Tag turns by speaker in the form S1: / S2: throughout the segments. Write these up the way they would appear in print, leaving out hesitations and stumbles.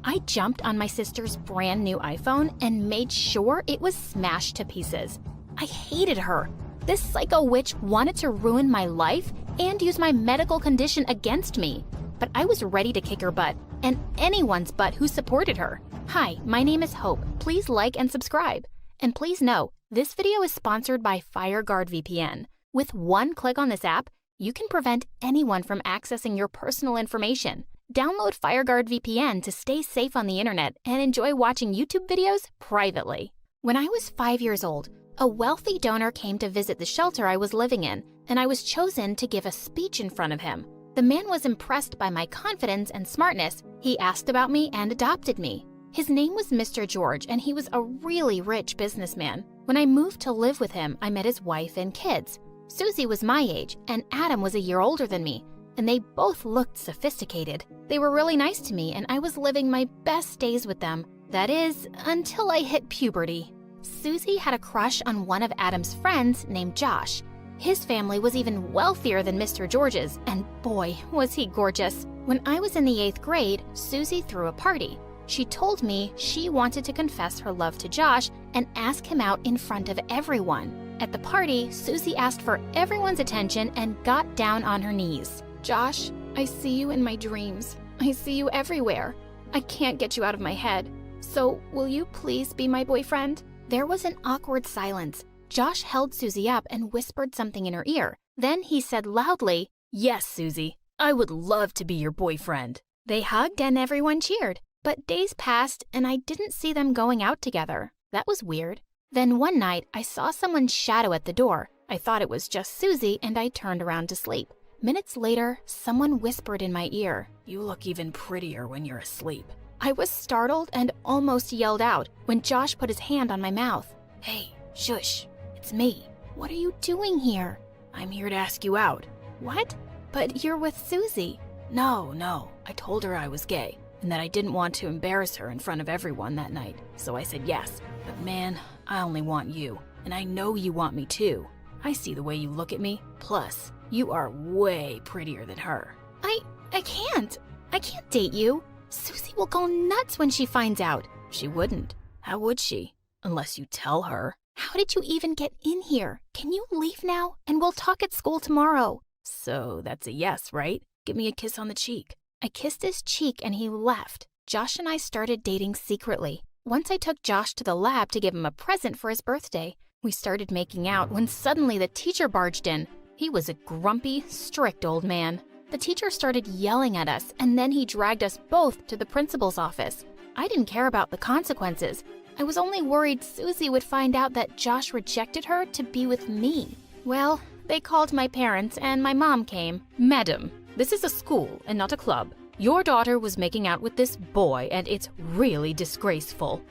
S1: I jumped on my sister's brand new iPhone and made sure it was smashed to pieces. I hated her. This psycho witch wanted to ruin my life and use my medical condition against me. But I was ready to kick her butt, and anyone's butt who supported her. Hi, my name is Hope. Please like and subscribe. And please know, this video is sponsored by FireGuard VPN. With one click on this app, you can prevent anyone from accessing your personal information. Download FireGuard VPN to stay safe on the internet and enjoy watching YouTube videos privately. When I was 5 years old, a wealthy donor came to visit the shelter I was living in, and I was chosen to give a speech in front of him. The man was impressed by my confidence and smartness. He asked about me and adopted me. His name was Mr. George, and he was a really rich businessman. When I moved to live with him, I met his wife and kids. Susie was my age, and Adam was a year older than me, and they both looked sophisticated. They were really nice to me, and I was living my best days with them. That is, until I hit puberty. Susie had a crush on one of Adam's friends named Josh. His family was even wealthier than Mr. George's, and boy, was he gorgeous. When I was in the 8th grade, Susie threw a party. She told me she wanted to confess her love to Josh and ask him out in front of everyone. At the party, Susie asked for everyone's attention and got down on her knees. Josh, I see you in my dreams. I see you everywhere. I can't get you out of my head. So, will you please be my boyfriend? There was an awkward silence. Josh held Susie up and whispered something in her ear. Then he said loudly, "Yes, Susie, I would love to be your boyfriend." They hugged and everyone cheered. But days passed and I didn't see them going out together. That was weird. Then one night, I saw someone's shadow at the door. I thought it was just Susie and I turned around to sleep. Minutes later, someone whispered in my ear, "You look even prettier when you're asleep." I was startled and almost yelled out when Josh put his hand on my mouth. "Hey, shush, it's me. What are you doing here?" "I'm here to ask you out." "What? But you're with Susie." No, I told her I was gay and that I didn't want to embarrass her in front of everyone that night. So I said yes. But man, I only want you, and I know you want me too. I see the way you look at me. Plus, you are way prettier than her. I can't date you. Susie will go nuts when she finds out. She wouldn't. How would she? Unless you tell her. How did you even get in here? Can you leave now? And we'll talk at school tomorrow. So that's a yes, right? Give me a kiss on the cheek. I kissed his cheek and he left. Josh and I started dating secretly. Once I took Josh to the lab to give him a present for his birthday. We started making out when suddenly the teacher barged in. He was a grumpy, strict old man. The teacher started yelling at us, and then he dragged us both to the principal's office. I didn't care about the consequences. I was only worried Susie would find out that Josh rejected her to be with me. Well, they called my parents, and my mom came. "Madam, this is a school and not a club. Your daughter was making out with this boy, and it's really disgraceful."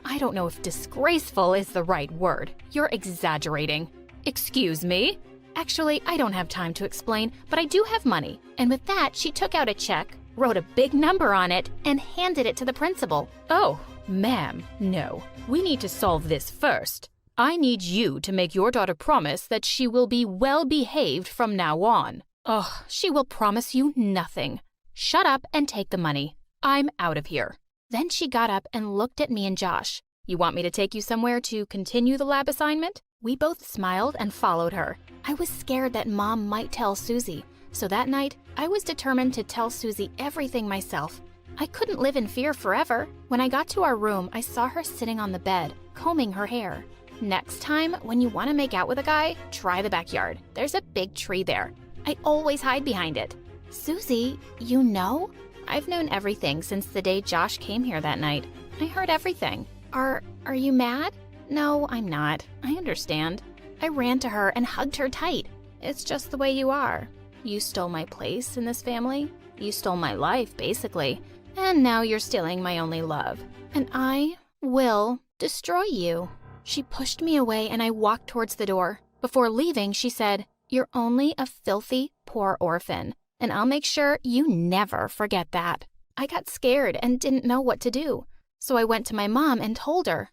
S1: I don't know if disgraceful is the right word. You're exaggerating. "Excuse me?" "Actually, I don't have time to explain, but I do have money." And with that, she took out a check, wrote a big number on it, and handed it to the principal. "Oh, ma'am, no. We need to solve this first. I need you to make your daughter promise that she will be well behaved from now on." "Oh, she will promise you nothing. Shut up and take the money. I'm out of here." Then she got up and looked at me and Josh. "You want me to take you somewhere to continue the lab assignment?" We both smiled and followed her. I was scared that Mom might tell Susie, so that night, I was determined to tell Susie everything myself. I couldn't live in fear forever. When I got to our room, I saw her sitting on the bed, combing her hair. Next time, when you want to make out with a guy, try the backyard. There's a big tree there. I always hide behind it. "Susie, you know?" "I've known everything since the day Josh came here that night. I heard everything." Are you mad?" "No, I'm not. I understand." I ran to her and hugged her tight. "It's just the way you are. You stole my place in this family. You stole my life, basically. And now you're stealing my only love. And I will destroy you." She pushed me away and I walked towards the door. Before leaving, she said, "You're only a filthy, poor orphan. And I'll make sure you never forget that." I got scared and didn't know what to do. So I went to my mom and told her.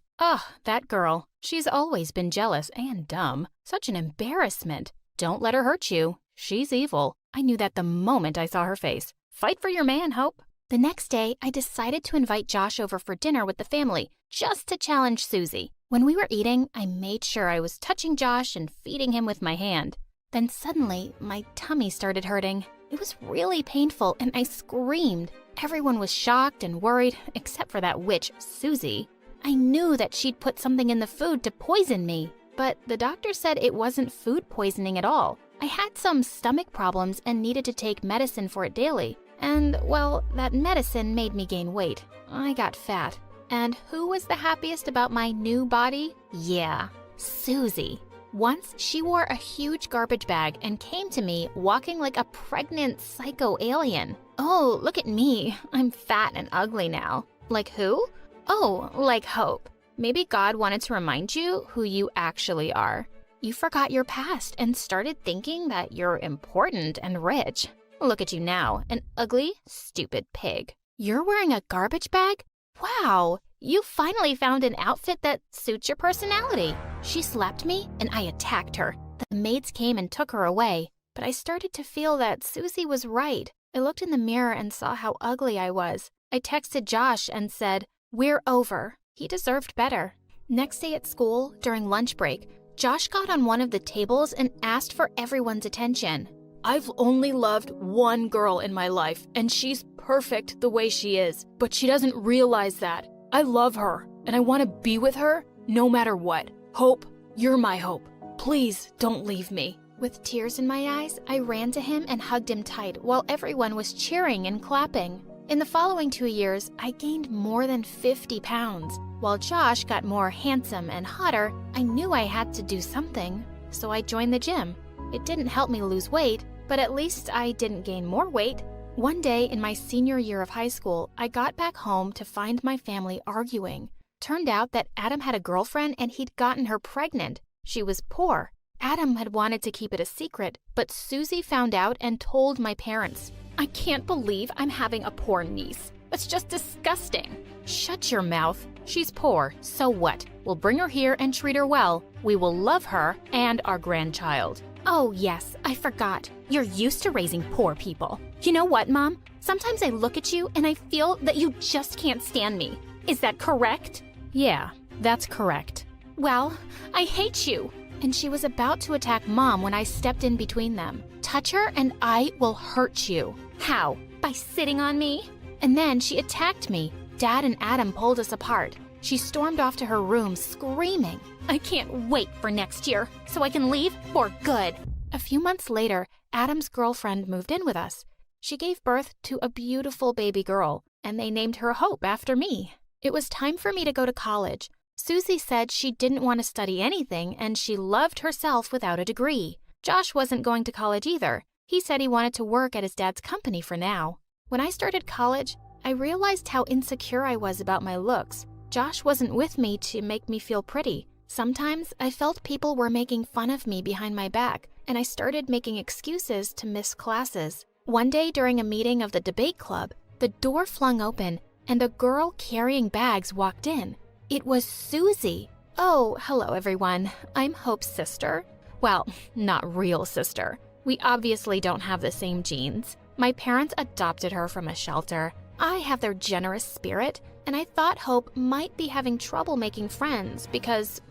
S1: That girl. She's always been jealous and dumb. Such an embarrassment. Don't let her hurt you. She's evil. I knew that the moment I saw her face. Fight for your man, Hope. The next day, I decided to invite Josh over for dinner with the family, just to challenge Susie. When we were eating, I made sure I was touching Josh and feeding him with my hand. Then suddenly, my tummy started hurting. It was really painful and I screamed. Everyone was shocked and worried, except for that witch, Susie. I knew that she'd put something in the food to poison me, but the doctor said it wasn't food poisoning at all. I had some stomach problems and needed to take medicine for it daily. And, well, that medicine made me gain weight. I got fat. And who was the happiest about my new body? Yeah, Susie. Once, she wore a huge garbage bag and came to me walking like a pregnant psycho alien. Oh, look at me. I'm fat and ugly now. Like who? Oh, like Hope. Maybe God wanted to remind you who you actually are. You forgot your past and started thinking that you're important and rich. Look at you now, an ugly, stupid pig. You're wearing a garbage bag? Wow, you finally found an outfit that suits your personality. She slapped me and I attacked her. The maids came and took her away, but I started to feel that Susie was right. I looked in the mirror and saw how ugly I was. I texted Josh and said, "We're over." He deserved better. Next day at school, during lunch break, Josh got on one of the tables and asked for everyone's attention. "I've only loved one girl in my life, and she's perfect the way she is, but she doesn't realize that. I love her, and I want to be with her no matter what. Hope, you're my hope. Please don't leave me." With tears in my eyes, I ran to him and hugged him tight while everyone was cheering and clapping. In the following 2 years, I gained more than 50 pounds. While Josh got more handsome and hotter, I knew I had to do something, so I joined the gym. It didn't help me lose weight, but at least I didn't gain more weight. One day in my senior year of high school, I got back home to find my family arguing. Turned out that Adam had a girlfriend and he'd gotten her pregnant. She was poor. Adam had wanted to keep it a secret, but Susie found out and told my parents. "I can't believe I'm having a poor niece. That's just disgusting." "Shut your mouth. She's poor, so what? We'll bring her here and treat her well. We will love her and our grandchild." "Oh yes, I forgot. You're used to raising poor people. You know what, Mom? Sometimes I look at you and I feel that you just can't stand me. Is that correct?" "Yeah, that's correct." "Well, I hate you." And she was about to attack Mom when I stepped in between them. "Touch her and I will hurt you." "How? By sitting on me?" And then she attacked me. Dad and Adam pulled us apart. She stormed off to her room screaming. "I can't wait for next year so I can leave for good." A few months later, Adam's girlfriend moved in with us. She gave birth to a beautiful baby girl, and they named her Hope after me. It was time for me to go to college. Susie said she didn't want to study anything and she loved herself without a degree. Josh wasn't going to college either. He said he wanted to work at his dad's company for now. When I started college, I realized how insecure I was about my looks. Josh wasn't with me to make me feel pretty. Sometimes I felt people were making fun of me behind my back, and I started making excuses to miss classes. One day during a meeting of the debate club, the door flung open and a girl carrying bags walked in. It was Susie. "Oh, hello everyone. I'm Hope's sister." Well, not real sister. We obviously don't have the same genes. My parents adopted her from a shelter. I have their generous spirit, and I thought Hope might be having trouble making friends because,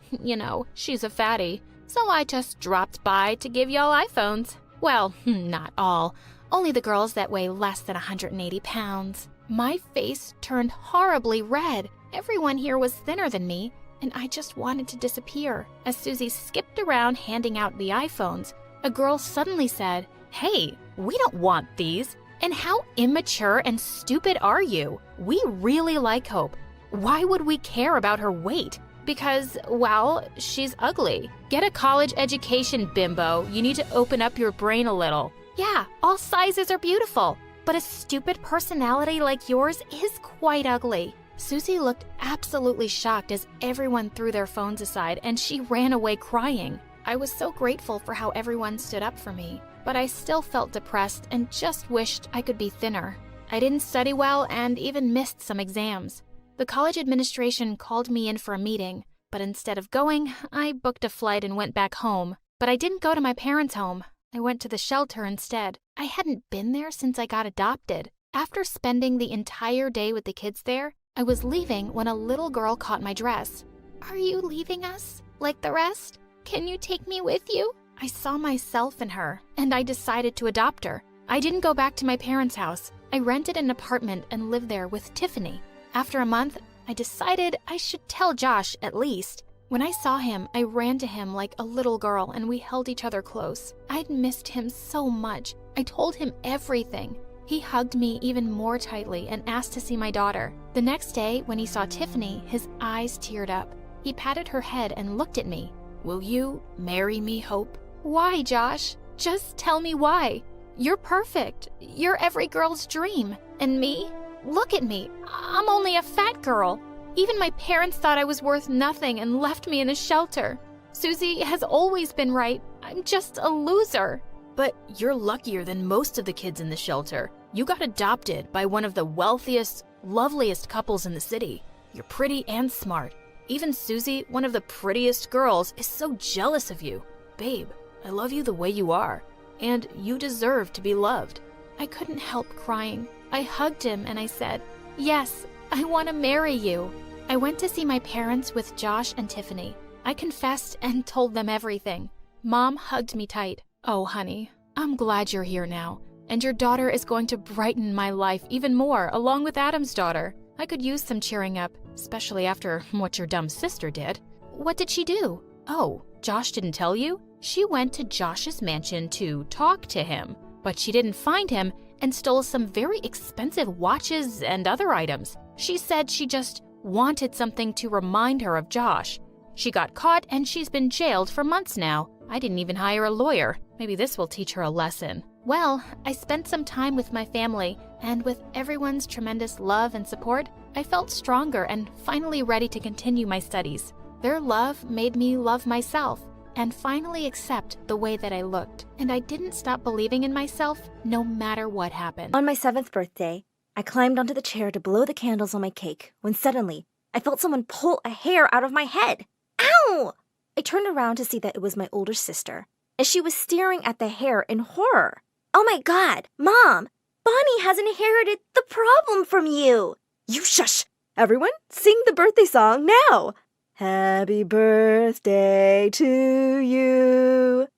S1: she's a fatty. So I just dropped by to give y'all iPhones. Well, not all. Only the girls that weigh less than 180 pounds. My face turned horribly red. Everyone here was thinner than me, and I just wanted to disappear. As Susie skipped around handing out the iPhones, a girl suddenly said, "Hey, we don't want these. And how immature and stupid are you? We really like Hope. Why would we care about her weight? Because, well, she's ugly. Get a college education, bimbo. You need to open up your brain a little. Yeah, all sizes are beautiful, but a stupid personality like yours is quite ugly." Susie looked absolutely shocked as everyone threw their phones aside and she ran away crying. I was so grateful for how everyone stood up for me, but I still felt depressed and just wished I could be thinner. I didn't study well and even missed some exams. The college administration called me in for a meeting, but instead of going, I booked a flight and went back home. But I didn't go to my parents' home. I went to the shelter instead. I hadn't been there since I got adopted. After spending the entire day with the kids there, I was leaving when a little girl caught my dress. "Are you leaving us, like the rest? Can you take me with you?" I saw myself in her, and I decided to adopt her. I didn't go back to my parents' house. I rented an apartment and lived there with Tiffany. After a month, I decided I should tell Josh at least. When I saw him, I ran to him like a little girl and we held each other close. I'd missed him so much. I told him everything. He hugged me even more tightly and asked to see my daughter. The next day, when he saw Tiffany, his eyes teared up. He patted her head and looked at me. "Will you marry me, Hope?" "Why, Josh? Just tell me why. You're perfect. You're every girl's dream. And me? Look at me. I'm only a fat girl. Even my parents thought I was worth nothing and left me in a shelter. Susie has always been right. I'm just a loser." "But you're luckier than most of the kids in the shelter. You got adopted by one of the wealthiest, loveliest couples in the city. You're pretty and smart. Even Susie, one of the prettiest girls, is so jealous of you. Babe, I love you the way you are, and you deserve to be loved." I couldn't help crying. I hugged him and I said, "Yes, I want to marry you." I went to see my parents with Josh and Tiffany. I confessed and told them everything. Mom hugged me tight. "Oh, honey, I'm glad you're here now, and your daughter is going to brighten my life even more, along with Adam's daughter. I could use some cheering up, especially after what your dumb sister did." "What did she do?" "Oh, Josh didn't tell you? She went to Josh's mansion to talk to him, but she didn't find him and stole some very expensive watches and other items. She said she just wanted something to remind her of Josh. She got caught and she's been jailed for months now. I didn't even hire a lawyer. Maybe this will teach her a lesson." Well, I spent some time with my family, and with everyone's tremendous love and support, I felt stronger and finally ready to continue my studies. Their love made me love myself and finally accept the way that I looked. And I didn't stop believing in myself no matter what happened.
S2: On my 7th birthday, I climbed onto the chair to blow the candles on my cake when suddenly I felt someone pull a hair out of my head. Ow! I turned around to see that it was my older sister, and she was staring at the hair in horror. "Oh my God, Mom! Bonnie has inherited the problem from you!" "You shush! Everyone, sing the birthday song now! Happy birthday to you."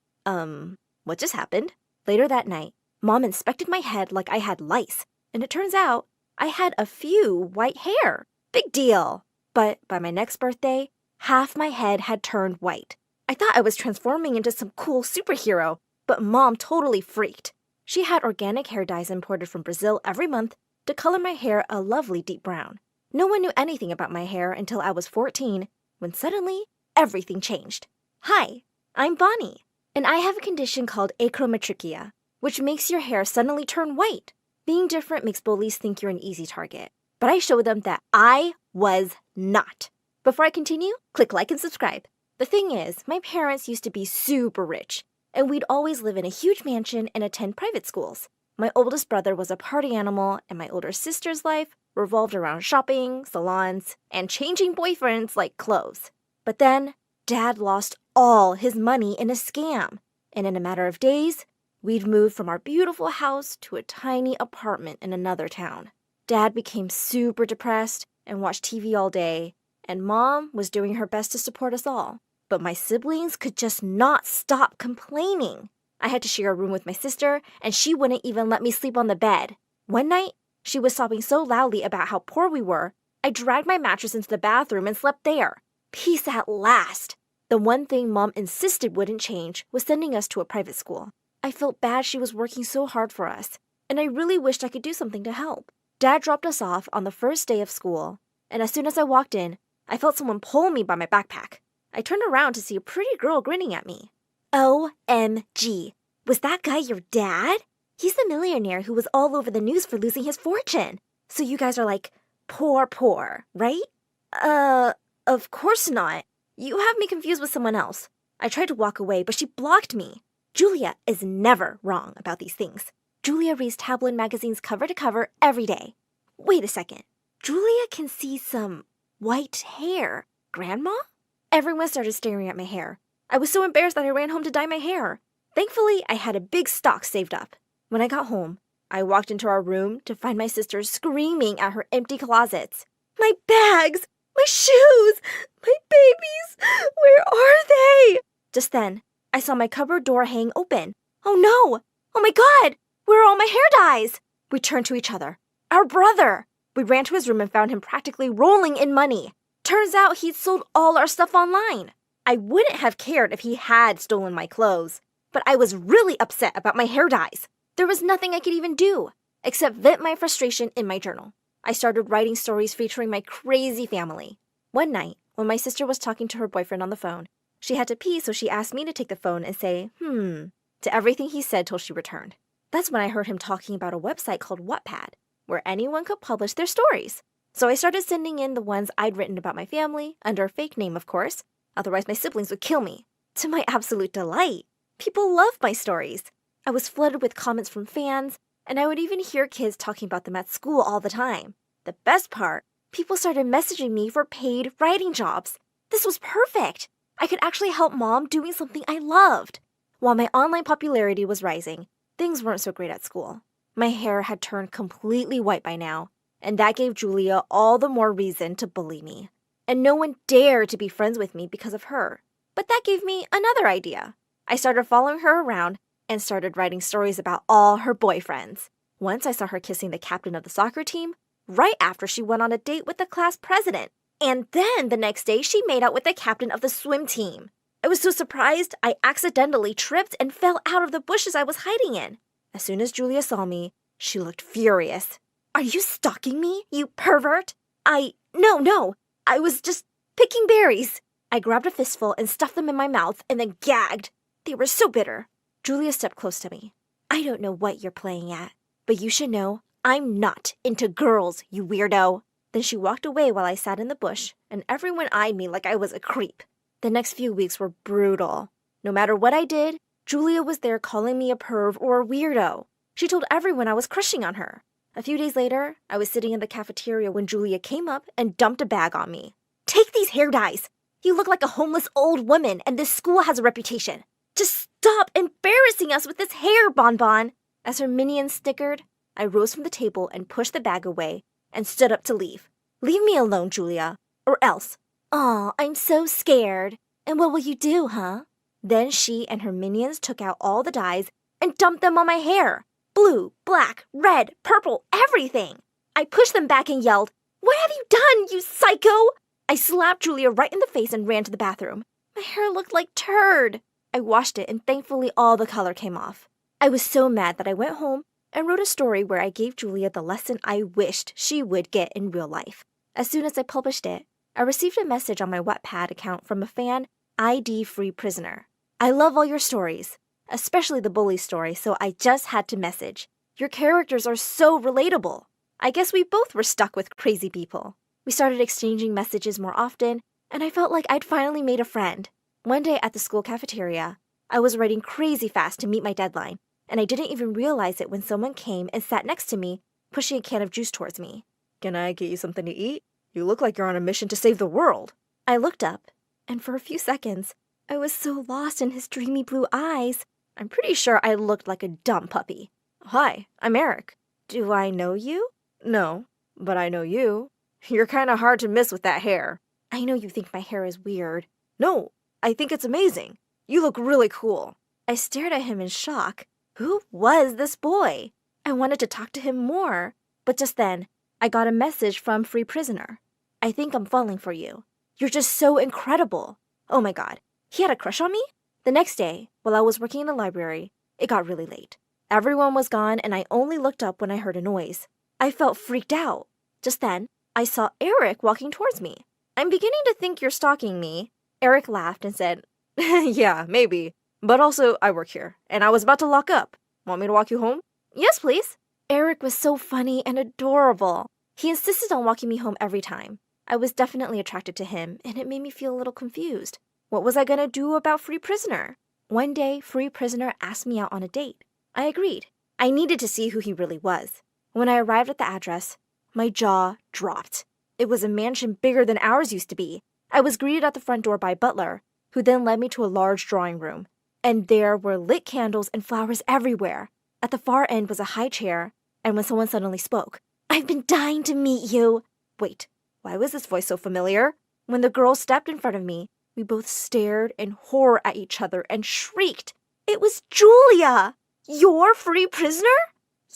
S2: What just happened? Later that night, Mom inspected my head like I had lice, and it turns out I had a few white hair. Big deal. But by my next birthday, half my head had turned white. I thought I was transforming into some cool superhero, but Mom totally freaked. She had organic hair dyes imported from Brazil every month to color my hair a lovely deep brown. No one knew anything about my hair until I was 14, when suddenly everything changed. Hi, I'm Bonnie, and I have a condition called 𝗥𝗘𝗦𝗬𝗓, which makes your hair suddenly turn white. Being different makes bullies think you're an easy target, but I showed them that I was not. Before I continue, click like and subscribe. The thing is, my parents used to be super rich, and we'd always live in a huge mansion and attend private schools. My oldest brother was a party animal, and my older sister's life revolved around shopping, salons, and changing boyfriends like clothes. But then, Dad lost all his money in a scam, and in a matter of days, we'd moved from our beautiful house to a tiny apartment in another town. Dad became super depressed and watched TV all day, and Mom was doing her best to support us all. But my siblings could just not stop complaining. I had to share a room with my sister, and she wouldn't even let me sleep on the bed. One night, she was sobbing so loudly about how poor we were, I dragged my mattress into the bathroom and slept there. Peace at last. The one thing Mom insisted wouldn't change was sending us to a private school. I felt bad she was working so hard for us, and I really wished I could do something to help. Dad dropped us off on the first day of school, and as soon as I walked in, I felt someone pull me by my backpack. I turned around to see a pretty girl grinning at me. OMG, was that guy your dad? He's the millionaire who was all over the news for losing his fortune. So you guys are like, poor, right? Of course not. You have me confused with someone else. I tried to walk away, but she blocked me. Julia is never wrong about these things. Julia reads tabloid magazines cover to cover every day. Wait a second. Julia can see some white hair. Grandma? Everyone started staring at my hair. I was so embarrassed that I ran home to dye my hair. Thankfully, I had a big stock saved up. When I got home, I walked into our room to find my sister screaming at her empty closets. My bags! My shoes! My babies! Where are they? Just then, I saw my cupboard door hang open. Oh no! Oh my God! Where are all my hair dyes? We turned to each other. Our brother! We ran to his room and found him practically rolling in money. Turns out he'd sold all our stuff online. I wouldn't have cared if he had stolen my clothes, but I was really upset about my hair dyes. There was nothing I could even do except vent my frustration in my journal. I started writing stories featuring my crazy family. One night, when my sister was talking to her boyfriend on the phone, she had to pee, so she asked me to take the phone and say, to everything he said till she returned. That's when I heard him talking about a website called Wattpad, where anyone could publish their stories. So I started sending in the ones I'd written about my family, under a fake name, of course. Otherwise, my siblings would kill me. To my absolute delight, people loved my stories. I was flooded with comments from fans, and I would even hear kids talking about them at school all the time. The best part, people started messaging me for paid writing jobs. This was perfect. I could actually help Mom doing something I loved. While my online popularity was rising, things weren't so great at school. My hair had turned completely white by now, and that gave Julia all the more reason to bully me. And no one dared to be friends with me because of her. But that gave me another idea. I started following her around and started writing stories about all her boyfriends. Once I saw her kissing the captain of the soccer team, right after she went on a date with the class president. And then the next day, she made out with the captain of the swim team. I was so surprised, I accidentally tripped and fell out of the bushes I was hiding in. As soon as Julia saw me, she looked furious. Are you stalking me, you pervert? No, I was just picking berries. I grabbed a fistful and stuffed them in my mouth and then gagged. They were so bitter. Julia stepped close to me. I don't know what you're playing at, but you should know I'm not into girls, you weirdo. Then she walked away while I sat in the bush, and everyone eyed me like I was a creep. The next few weeks were brutal. No matter what I did, Julia was there calling me a perv or a weirdo. She told everyone I was crushing on her. A few days later, I was sitting in the cafeteria when Julia came up and dumped a bag on me. Take these hair dyes! You look like a homeless old woman, and this school has a reputation. Just stop embarrassing us with this hair, Bonbon! As her minions snickered, I rose from the table and pushed the bag away and stood up to leave. Leave me alone, Julia, or else. Aw, I'm so scared. And what will you do, huh? Then she and her minions took out all the dyes and dumped them on my hair. Blue, black, red, purple, everything. I pushed them back and yelled, What have you done, you psycho? I slapped Julia right in the face and ran to the bathroom. My hair looked like turd. I washed it and thankfully all the color came off. I was so mad that I went home and wrote a story where I gave Julia the lesson I wished she would get in real life. As soon as I published it, I received a message on my Wattpad account from a fan, ID-Free Prisoner. I love all your stories, especially the bully story, so I just had to message. Your characters are so relatable. I guess we both were stuck with crazy people. We started exchanging messages more often, and I felt like I'd finally made a friend. One day at the school cafeteria, I was writing crazy fast to meet my deadline, and I didn't even realize it when someone came and sat next to me, pushing a can of juice towards me. Can I get you something to eat? You look like you're on a mission to save the world. I looked up, and for a few seconds, I was so lost in his dreamy blue eyes. I'm pretty sure I looked like a dumb puppy. Hi, I'm Eric. Do I know you? No, but I know you. You're kind of hard to miss with that hair. I know you think my hair is weird. No, I think it's amazing. You look really cool. I stared at him in shock. Who was this boy? I wanted to talk to him more, but just then, I got a message from Free Prisoner. I think I'm falling for you. You're just so incredible. Oh my God, he had a crush on me? The next day, while I was working in the library, it got really late. Everyone was gone and I only looked up when I heard a noise. I felt freaked out. Just then, I saw Eric walking towards me. I'm beginning to think you're stalking me. Eric laughed and said, Yeah, maybe. But also, I work here, and I was about to lock up. Want me to walk you home? Yes, please. Eric was so funny and adorable. He insisted on walking me home every time. I was definitely attracted to him, and it made me feel a little confused. What was I gonna do about Free Prisoner? One day, Free Prisoner asked me out on a date. I agreed. I needed to see who he really was. When I arrived at the address, my jaw dropped. It was a mansion bigger than ours used to be. I was greeted at the front door by a butler, who then led me to a large drawing room. And there were lit candles and flowers everywhere. At the far end was a high chair, And when someone suddenly spoke, "I've been dying to meet you." Wait, why was this voice so familiar? When the girl stepped in front of me, we both stared in horror at each other and shrieked. It was Julia! Your free prisoner?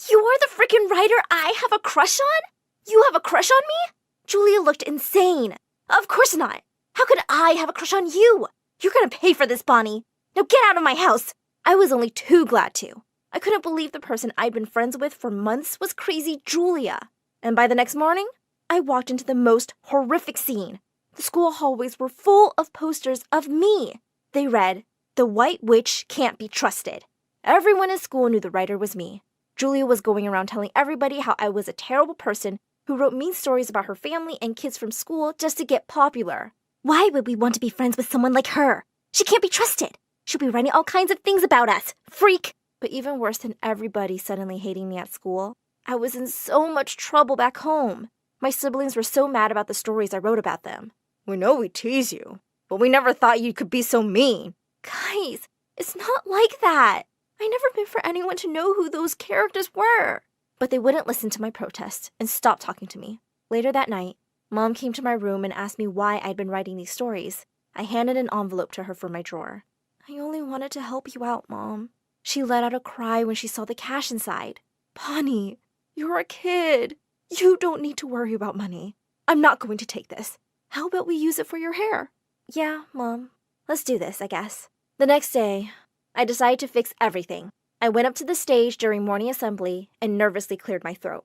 S2: You're the freaking writer I have a crush on? You have a crush on me? Julia looked insane. Of course not. How could I have a crush on you? You're gonna pay for this, Bonnie. Now get out of my house. I was only too glad to. I couldn't believe the person I'd been friends with for months was crazy Julia. And by the next morning, I walked into the most horrific scene. The school hallways were full of posters of me. They read, "The White Witch Can't Be Trusted." Everyone in school knew the writer was me. Julia was going around telling everybody how I was a terrible person who wrote mean stories about her family and kids from school just to get popular. Why would we want to be friends with someone like her? She can't be trusted. She'll be writing all kinds of things about us. Freak! But even worse than everybody suddenly hating me at school, I was in so much trouble back home. My siblings were so mad about the stories I wrote about them. "We know we tease you, but we never thought you could be so mean." Guys, it's not like that. I never meant for anyone to know who those characters were. But they wouldn't listen to my protests and stopped talking to me. Later that night, Mom came to my room and asked me why I'd been writing these stories. I handed an envelope to her from my drawer. "I only wanted to help you out, Mom." She let out a cry when she saw the cash inside. "Bonnie, you're a kid. You don't need to worry about money. I'm not going to take this. How about we use it for your hair?" "Yeah, Mom. Let's do this, I guess." The next day, I decided to fix everything. I went up to the stage during morning assembly and nervously cleared my throat.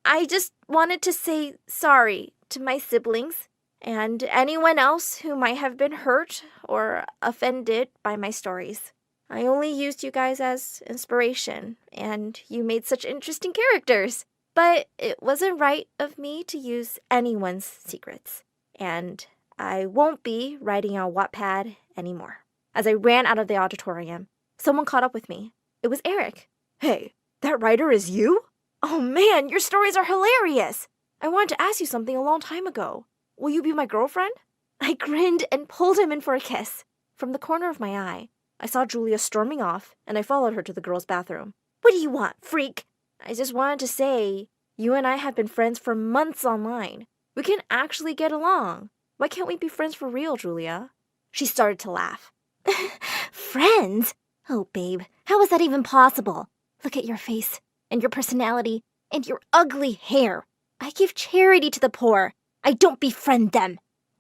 S2: I just wanted to say sorry to my siblings and anyone else who might have been hurt or offended by my stories. I only used you guys as inspiration, and you made such interesting characters. But it wasn't right of me to use anyone's secrets. And I won't be writing on Wattpad anymore. As I ran out of the auditorium, someone caught up with me. It was Eric. "Hey, that writer is you? Oh man, your stories are hilarious. I wanted to ask you something a long time ago. Will you be my girlfriend?" I grinned and pulled him in for a kiss. From the corner of my eye, I saw Julia storming off, and I followed her to the girls' bathroom. "What do you want, freak?" "I just wanted to say, you and I have been friends for months online. We can actually get along. Why can't we be friends for real, Julia?" She started to laugh. "Friends? Oh, babe, how is that even possible? Look at your face, and your personality, and your ugly hair. I give charity to the poor. I don't befriend them."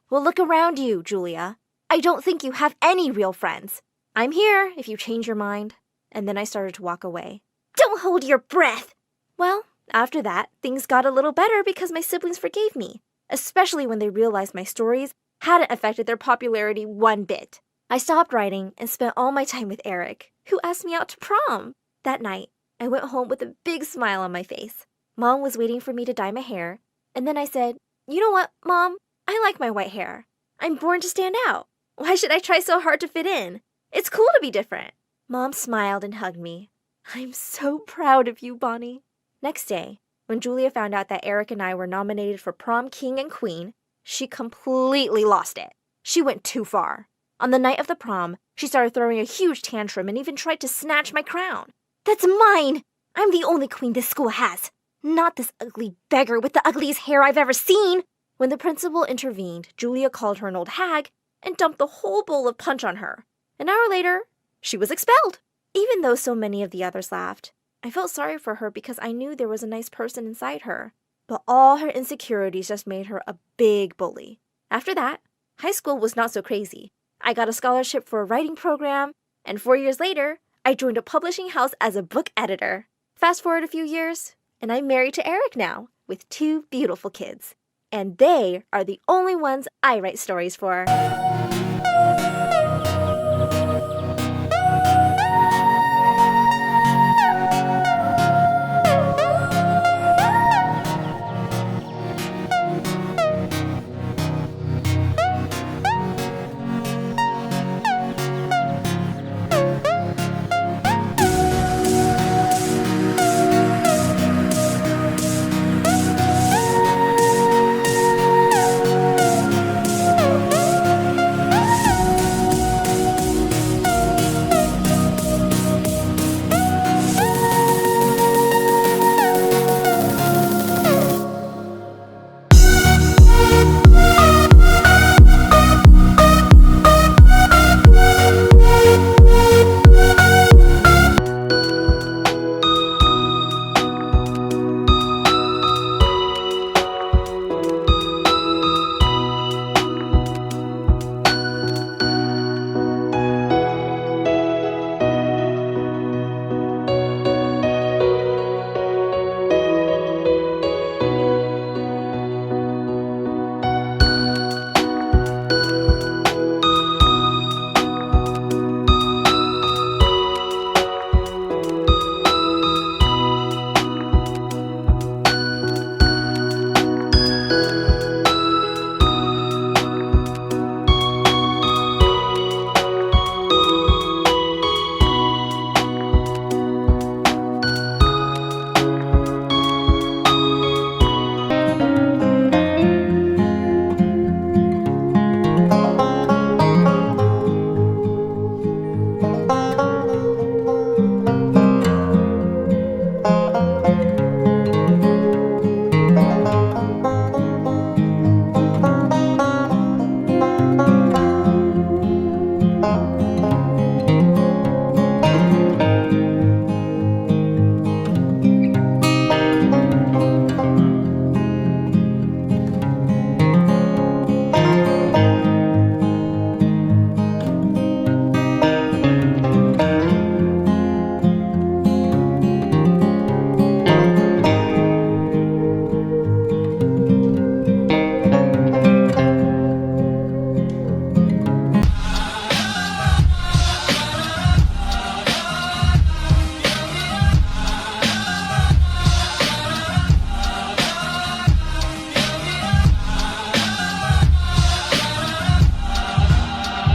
S2: "Well, look around you, Julia. I don't think you have any real friends. I'm here if you change your mind." And then I started to walk away. "Don't hold your breath!" Well, after that, things got a little better because my siblings forgave me, especially when they realized my stories hadn't affected their popularity one bit. I stopped writing and spent all my time with Eric, who asked me out to prom. That night, I went home with a big smile on my face. Mom was waiting for me to dye my hair, and then I said, "You know what, Mom? I like my white hair. I'm born to stand out. Why should I try so hard to fit in? It's cool to be different." Mom smiled and hugged me. "I'm so proud of you, Bonnie." Next day, when Julia found out that Eric and I were nominated for prom king and queen, she completely lost it. She went too far. On the night of the prom, she started throwing a huge tantrum and even tried to snatch my crown. "That's mine! I'm the only queen this school has. Not this ugly beggar with the ugliest hair I've ever seen." When the principal intervened, Julia called her an old hag and dumped the whole bowl of punch on her. An hour later, she was expelled. Even though so many of the others laughed, I felt sorry for her because I knew there was a nice person inside her. But all her insecurities just made her a big bully. After that, high school was not so crazy. I got a scholarship for a writing program, and 4 years later, I joined a publishing house as a book editor. Fast forward a few years, and I'm married to Eric now, with 2 beautiful kids. And they are the only ones I write stories for.